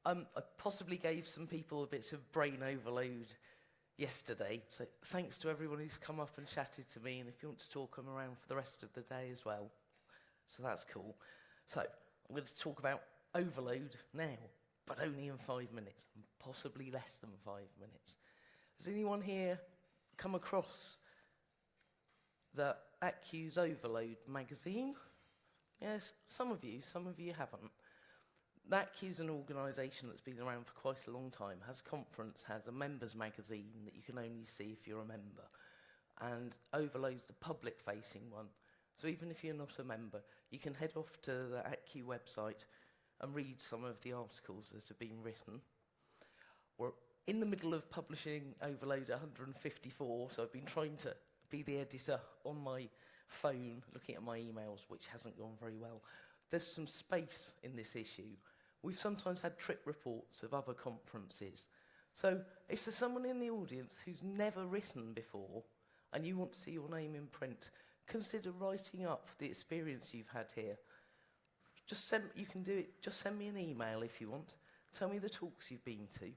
I possibly gave some people a bit of brain overload yesterday, so thanks to everyone who's come up and chatted to me, and if you want to talk, I'm around for the rest of the day as well. So that's cool. So I'm going to talk about overload now, but only in 5 minutes, and possibly less than 5 minutes. Has anyone here come across the Accuse Overload magazine? Yes, some of you haven't. That is an organisation that's been around for quite a long time, has a conference, has a members magazine that you can only see if you're a member, and Overload's the public-facing one. So even if you're not a member, you can head off to the ACU website and read some of the articles that have been written. We're in the middle of publishing Overload 154, so I've been trying to be the editor on my phone, looking at my emails, which hasn't gone very well. There's some space in this issue. We've sometimes had trip reports of other conferences. So if there's someone in the audience who's never written before and you want to see your name in print, consider writing up the experience you've had here. You can do it, just send me an email if you want. Tell me the talks you've been to.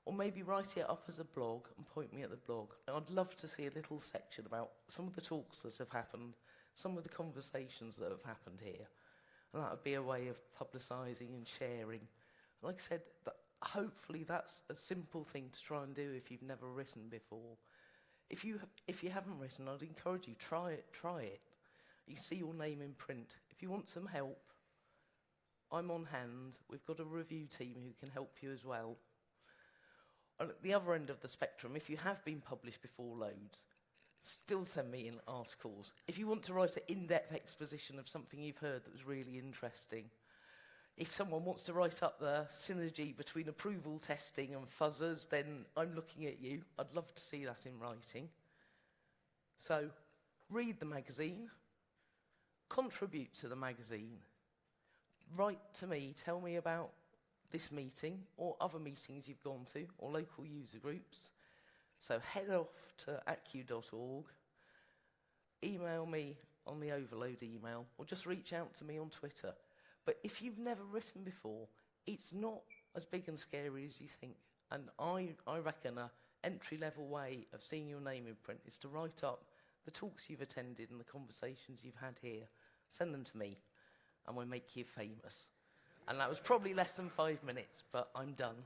Or maybe write it up as a blog and point me at the blog. And I'd love to see a little section about some of the talks that have happened, some of the conversations that have happened here. And that would be a way of publicising and sharing. Like I said, hopefully that's a simple thing to try and do if you've never written before. If you haven't written, I'd encourage you, try it. You see your name in print. If you want some help, I'm on hand. We've got a review team who can help you as well. And at the other end of the spectrum, if you have been published before loads, still send me in articles. If you want to write an in-depth exposition of something you've heard that was really interesting, if someone wants to write up the synergy between approval testing and fuzzers, then I'm looking at you. I'd love to see that in writing. So, read the magazine, contribute to the magazine, write to me, tell me about this meeting or other meetings you've gone to or local user groups. So head off to acu.org, email me on the Overload email, or just reach out to me on Twitter. But if you've never written before, it's not as big and scary as you think. And I reckon an entry-level way of seeing your name in print is to write up the talks you've attended and the conversations you've had here. Send them to me, and we'll make you famous. And that was probably less than 5 minutes, but I'm done.